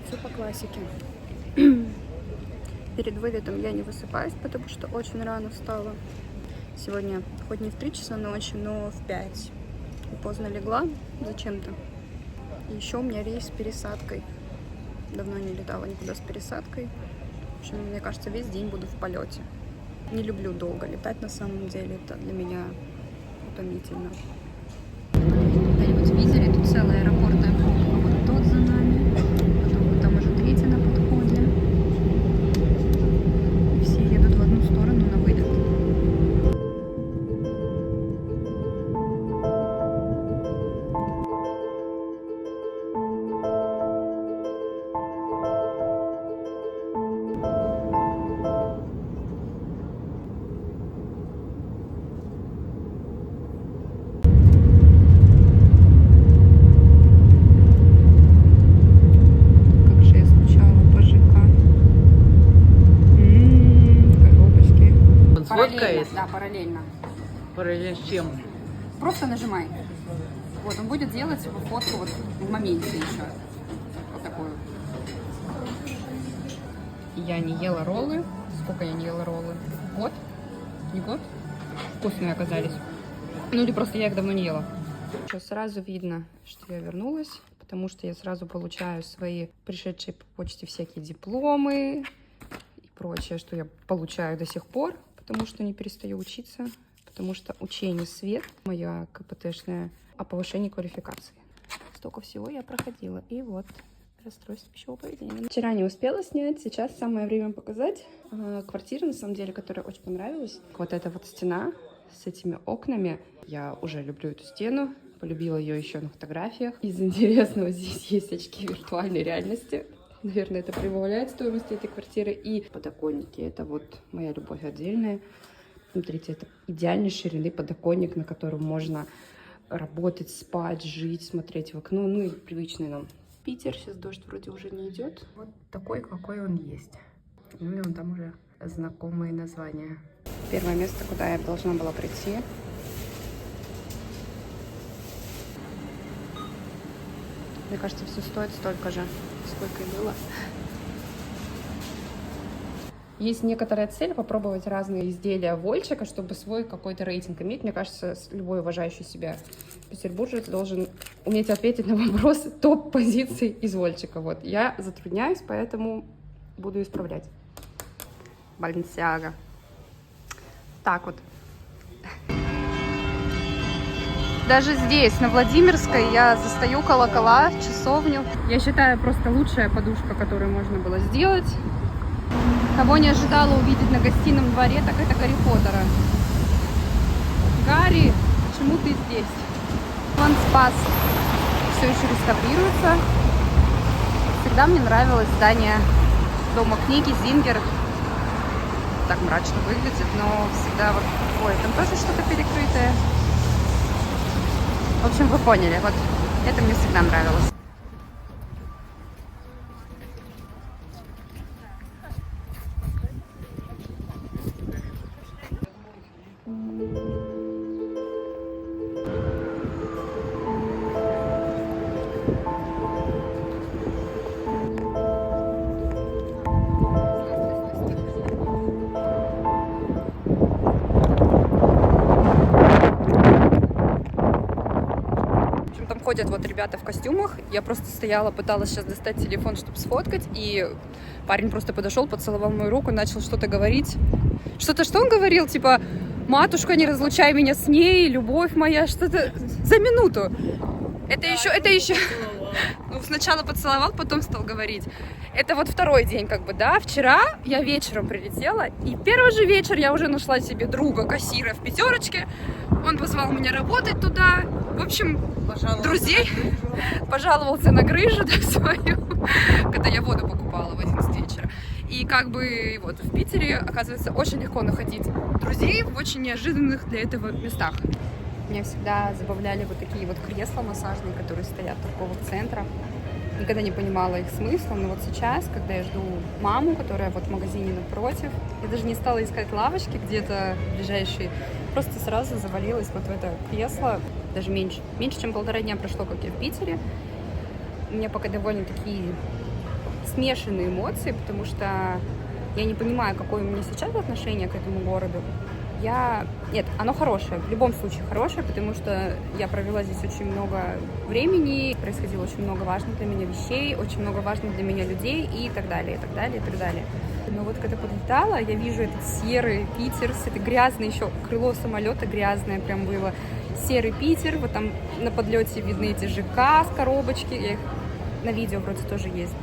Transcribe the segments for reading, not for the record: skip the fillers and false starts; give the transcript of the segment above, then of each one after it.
Все по классике. Перед вылетом я не высыпаюсь, потому что очень рано встала. Сегодня хоть не в 3 часа ночи, но в 5. И поздно легла зачем-то. И еще у меня рейс с пересадкой. Давно не летала никуда с пересадкой. В общем, мне кажется, весь день буду в полете. Не люблю долго летать, на самом деле. Это для меня утомительно. Когда-нибудь видели, тут целый аэропортная пробка. Вот тот за нами. Потом вот там уже третий на подходе. И все едут в одну сторону на вылет. Сфоткает? Да, параллельно. Параллельно с чем? Просто нажимай. Вот, он будет делать фотку вот в моменте еще. Вот такую. Я не ела роллы. Сколько я не ела роллы? Год? Не год? Вкусные оказались. Ну или просто я их давно не ела. Что, сразу видно, что я вернулась, потому что я сразу получаю свои пришедшие по почте всякие дипломы и прочее, что я получаю до сих пор, потому что не перестаю учиться, потому что учение свет, моя КПТшная, о повышении квалификации. Столько всего я проходила. И вот расстройство пищевого поведения. Вчера не успела снять, сейчас самое время показать. Квартира, на самом деле, которая очень понравилась. Вот эта вот стена с этими окнами. Я уже люблю эту стену. Полюбила ее еще на фотографиях. Из интересного здесь есть очки виртуальной реальности. Наверное, это прибавляет стоимость этой квартиры. И подоконники. Это вот моя любовь отдельная. Смотрите, это идеальной ширины подоконник, на котором можно работать, спать, жить, смотреть в окно. Ну и привычный нам Питер. Сейчас дождь вроде уже не идет. Вот такой, какой он есть. Ну и вон там уже знакомые названия. Первое место, куда я должна была прийти. Мне кажется, все стоит столько же, сколько и было. Есть некоторая цель попробовать разные изделия Вольчика, чтобы свой какой-то рейтинг иметь. Мне кажется, любой уважающий себя петербуржец должен уметь ответить на вопрос топ-позиций из Вольчика. Вот. Я затрудняюсь, поэтому буду исправлять. Balenciaga. Так вот. Даже здесь, на Владимирской, я застаю колокола, часовню. Я считаю, просто лучшая подушка, которую можно было сделать. Кого не ожидала увидеть на гостином дворе, так это Гарри Поттера. Гарри, почему ты здесь? Вон Спас все еще реставрируется. Всегда мне нравилось здание Дома книги, Зингер. Так мрачно выглядит, но всегда вот... Ой, там тоже что-то перекрытое. В общем, вы поняли. Вот это мне всегда нравилось. Ходят вот ребята в костюмах. Я просто стояла, пыталась сейчас достать телефон, чтобы сфоткать, и парень просто подошел, поцеловал мою руку, начал что-то говорить. Что он говорил? Типа, матушка, не разлучай меня с ней, любовь моя, что-то за минуту. Это еще... Ну, сначала поцеловал, потом стал говорить. Это вот второй день, как бы, да. Вчера я вечером прилетела, и первый же вечер я уже нашла себе друга, кассира в пятерочке. Он позвал меня работать туда. В общем, друзей. Пожаловался на грыжу, да, свою, когда я воду покупала в 11 вечера. И как бы вот в Питере, оказывается, очень легко находить друзей в очень неожиданных для этого местах. Меня всегда забавляли вот такие вот кресла массажные, которые стоят в торговых центрах. Никогда не понимала их смысла, но вот сейчас, когда я жду маму, которая вот в магазине напротив, я даже не стала искать лавочки где-то ближайшие, просто сразу завалилась вот в это кресло. Даже меньше, чем 1,5 дня прошло, как я в Питере. У меня пока довольно такие смешанные эмоции, потому что я не понимаю, какое у меня сейчас отношение к этому городу. Нет, оно хорошее, в любом случае хорошее, потому что я провела здесь очень много времени, происходило очень много важных для меня вещей, очень много важных для меня людей и так далее, и так далее, и так далее. Но вот когда подлетала, я вижу этот серый Питер, это грязное еще крыло самолета грязное прям было, серый Питер, вот там на подлете видны эти ЖК с коробочки, я их на видео вроде тоже есть.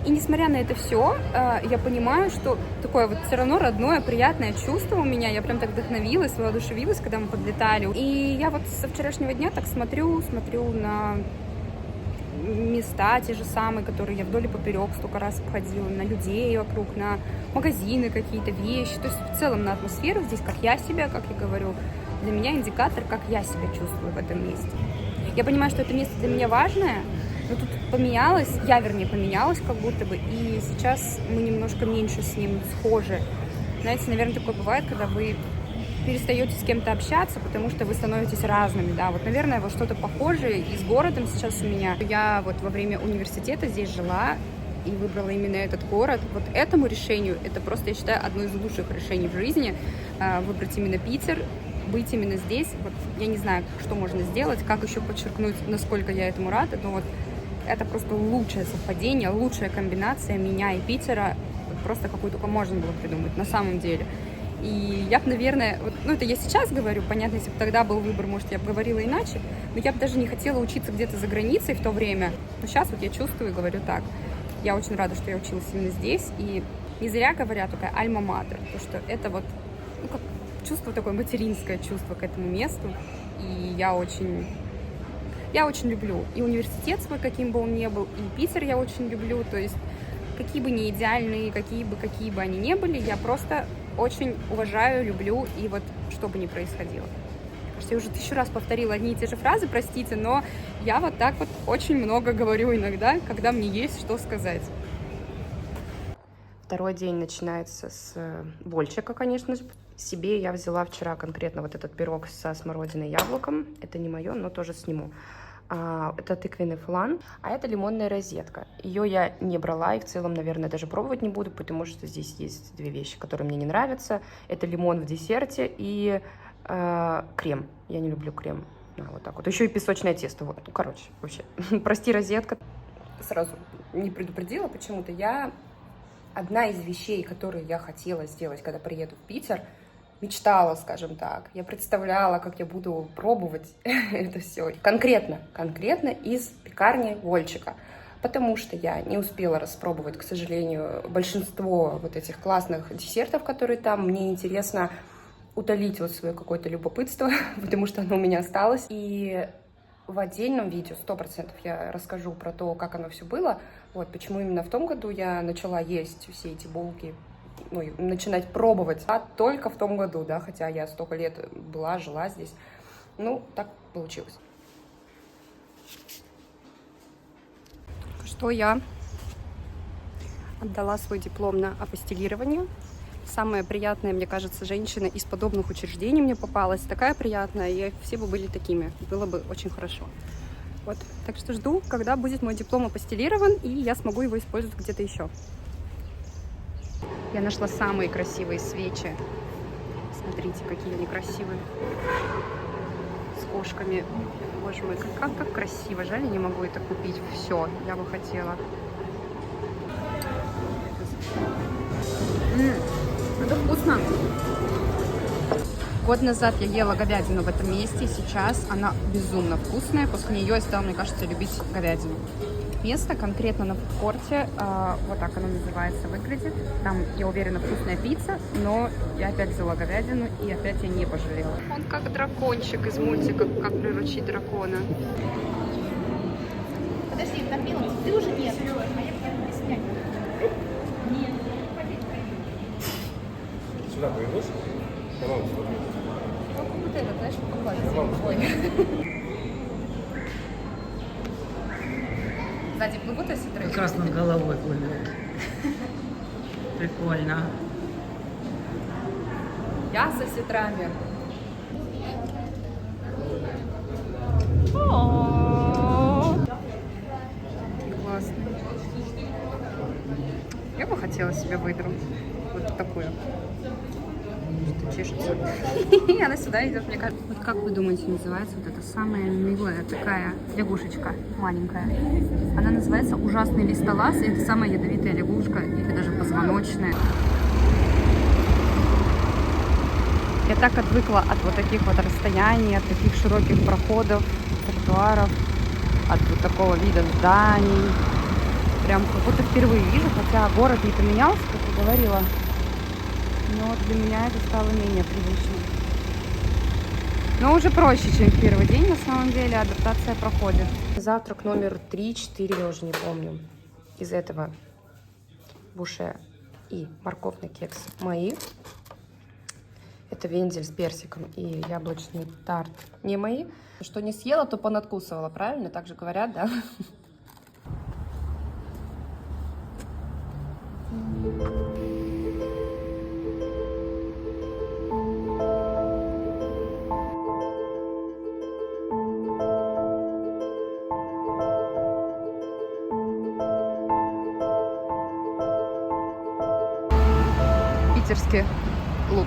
И несмотря на это все, я понимаю, что такое вот все равно родное, приятное чувство у меня. Я прям так вдохновилась, воодушевилась, когда мы подлетали. И я вот со вчерашнего дня так смотрю на места те же самые, которые я вдоль и поперек столько раз обходила, на людей вокруг, на магазины какие-то, вещи. То есть в целом на атмосферу здесь, как я себя, как я говорю, для меня индикатор, как я себя чувствую в этом месте. Я понимаю, что это место для меня важное, но тут поменялось, я, вернее, поменялась как будто бы, и сейчас мы немножко меньше с ним схожи. Знаете, наверное, такое бывает, когда вы перестаете с кем-то общаться, потому что вы становитесь разными, да, вот, наверное, вот что-то похожее и с городом сейчас у меня. Я вот во время университета здесь жила и выбрала именно этот город. Вот этому решению, это просто, я считаю, одно из лучших решений в жизни, выбрать именно Питер, быть именно здесь. Вот я не знаю, что можно сделать, как еще подчеркнуть, насколько я этому рада, но вот это просто лучшее совпадение, лучшая комбинация меня и Питера, просто какую только можно было придумать, на самом деле. И я бы, наверное, вот, ну это я сейчас говорю, понятно, если бы тогда был выбор, может, я бы говорила иначе, но я бы даже не хотела учиться где-то за границей в то время. Но сейчас вот я чувствую и говорю так. Я очень рада, что я училась именно здесь, и не зря говорят такая альма-матер, потому что это вот, ну, как чувство такое материнское чувство к этому месту, и я очень люблю и университет свой, каким бы он ни был, и Питер я очень люблю, то есть какие бы не идеальные, какие бы они ни были, я просто очень уважаю, люблю, и вот что бы ни происходило. Я уже 1000 раз повторила одни и те же фразы, простите, но я вот так вот очень много говорю иногда, когда мне есть что сказать. Второй день начинается с больчика, конечно же. Себе я взяла вчера конкретно вот этот пирог со смородиной и яблоком. Это не мое, но тоже сниму. Это тыквенный флан, а это лимонная розетка. Ее я не брала и в целом, наверное, даже пробовать не буду, потому что здесь есть две вещи, которые мне не нравятся. Это лимон в десерте и крем. Я не люблю крем. Вот так вот. Еще и песочное тесто. Вот. Ну, короче, вообще. Прости, розетка. Сразу не предупредила почему-то. Одна из вещей, которые я хотела сделать, когда приеду в Питер, мечтала, скажем так. Я представляла, как я буду пробовать это все. Конкретно из пекарни Вольчика. Потому что я не успела распробовать, к сожалению, большинство вот этих классных десертов, которые там. Мне интересно утолить вот свое какое-то любопытство, потому что оно у меня осталось. И в отдельном видео 100% я расскажу про то, как оно все было. Вот почему именно в том году я начала есть все эти булки, ну, начинать пробовать, а только в том году, да, хотя я столько лет жила здесь. Ну, так получилось. Что я отдала свой диплом на апостилирование. Самая приятная, мне кажется, женщина из подобных учреждений мне попалась. Такая приятная, и все бы были такими. Было бы очень хорошо. Вот. Так что жду, когда будет мой диплом апостилирован, и я смогу его использовать где-то еще. Я нашла самые красивые свечи. Смотрите, какие они красивые. С кошками. Боже мой, как красиво. Жаль, я не могу это купить. Все, я бы хотела. Это вкусно. Год назад я ела говядину в этом месте, и сейчас она безумно вкусная. После нее я стала, мне кажется, любить говядину. Место конкретно на фудкорте, вот так оно называется, выглядит. Там, я уверена, вкусная пицца, но я опять взяла говядину, и опять я не пожалела. Он как дракончик из мультика «Как приручить дракона». Подожди, Томила, ты уже нет. А я буду объяснять. Нет. Сюда повернусь. Я вам смотрю. Только вот это, знаешь, покупать. Сзади плывут осетры? Как раз над головой плывет. Прикольно. Я с осетрами. Классно. Я бы хотела себе выдру. Вот такую. Что чешется. Она сюда идет, мне кажется. Вот как вы думаете, называется вот эта самая милая такая лягушечка маленькая? Она называется ужасный листолаз, и это самая ядовитая лягушка, или даже позвоночная. Я так отвыкла от вот таких вот расстояний, от таких широких проходов, тротуаров, от вот такого вида зданий. Прям как будто впервые вижу, хотя город не поменялся, как я говорила. Но вот для меня это стало менее привычно. Но уже проще, чем в первый день, на самом деле, адаптация проходит. Завтрак номер 3-4, я уже не помню. Из этого буше и морковный кекс мои. Это вензель с персиком и яблочный тарт не мои. Что не съела, то понадкусывала, правильно? Так же говорят, да? Питерский лук.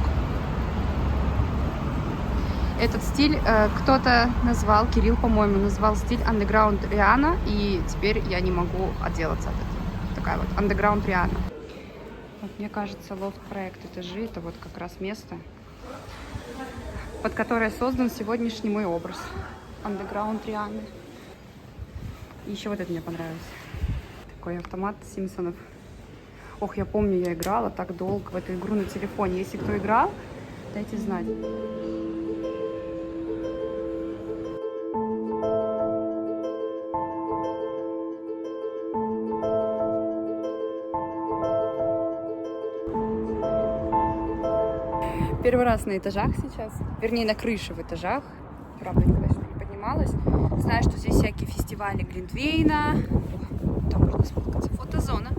Этот стиль кто-то назвал, Кирилл, по-моему, назвал стиль Underground Rihanna, и теперь я не могу отделаться от этого. Такая вот Underground Rihanna. Вот, мне кажется, лофт-проект «Этажи» — это вот как раз место, под которое создан сегодняшний мой образ. Underground Rihanna. И еще вот это мне понравилось. Такой автомат Симпсонов. Ох, я помню, я играла так долго в эту игру на телефоне. Если кто играл, дайте знать. Первый раз на этажах сейчас, вернее, на крыше в этажах. Правда, никогда сюда не поднималась. Знаю, что здесь всякие фестивали Глинтвейна. Там можно сфоткаться, фотозона.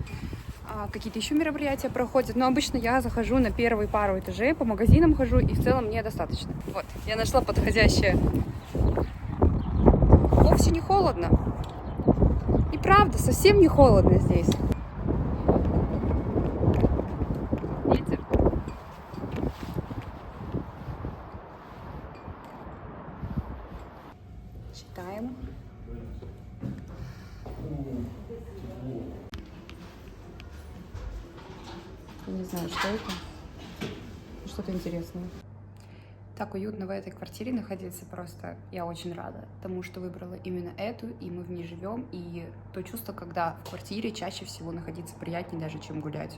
Какие-то еще мероприятия проходят. Но обычно я захожу на первые пару этажей, по магазинам хожу, и в целом мне достаточно. Вот, я нашла подходящее. Вовсе не холодно. И правда, совсем не холодно здесь. Видите? Читаем. Я не знаю, что это. Что-то интересное. Так уютно в этой квартире находиться просто. Я очень рада тому, что выбрала именно эту, и мы в ней живем. И то чувство, когда в квартире чаще всего находиться приятнее даже, чем гулять.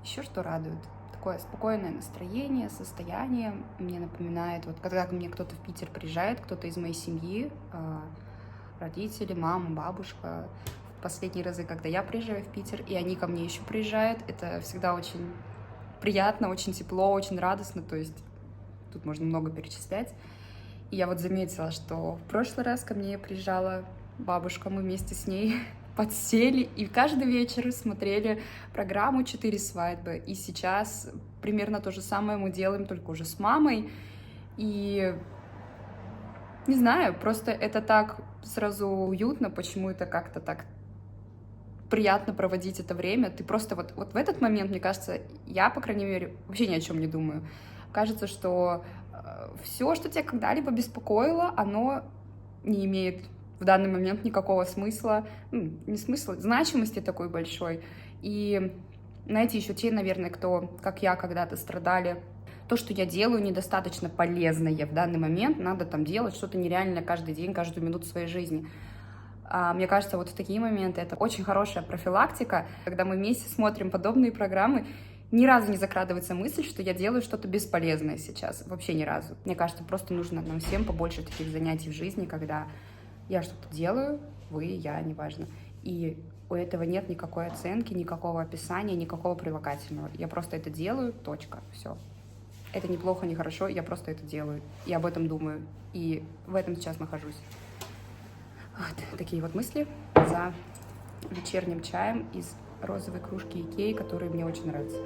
Еще что радует. Такое спокойное настроение, состояние. Мне напоминает, вот когда ко мне кто-то в Питер приезжает, кто-то из моей семьи, родители, мама, бабушка. В последние разы, когда я приезжаю в Питер, и они ко мне еще приезжают, это всегда очень приятно, очень тепло, очень радостно. То есть тут можно много перечислять. И я вот заметила, что в прошлый раз ко мне приезжала бабушка, мы вместе с ней подсели и каждый вечер смотрели программу «4 свадьбы». И сейчас примерно то же самое мы делаем, только уже с мамой. И не знаю, просто это так сразу уютно, почему это как-то так приятно проводить это время. Ты просто вот в этот момент, мне кажется, я, по крайней мере, вообще ни о чем не думаю. Кажется, что все, что тебя когда-либо беспокоило, оно не имеет в данный момент никакого смысла, не смысла, значимости такой большой. И, знаете, еще те, наверное, кто, как я, когда-то страдали, то, что я делаю, недостаточно полезное в данный момент, надо там делать что-то нереальное каждый день, каждую минуту своей жизни. Мне кажется, вот в такие моменты это очень хорошая профилактика, когда мы вместе смотрим подобные программы. Ни разу не закрадывается мысль, что я делаю что-то бесполезное сейчас. Вообще ни разу. Мне кажется, просто нужно нам всем побольше таких занятий в жизни, когда я что-то делаю, вы, я, неважно. И у этого нет никакой оценки, никакого описания, никакого прилагательного. Я просто это делаю, точка, все. Это неплохо, не хорошо, я просто это делаю. И об этом думаю. И в этом сейчас нахожусь. Вот такие вот мысли за вечерним чаем из розовой кружки Икеи, которые мне очень нравятся.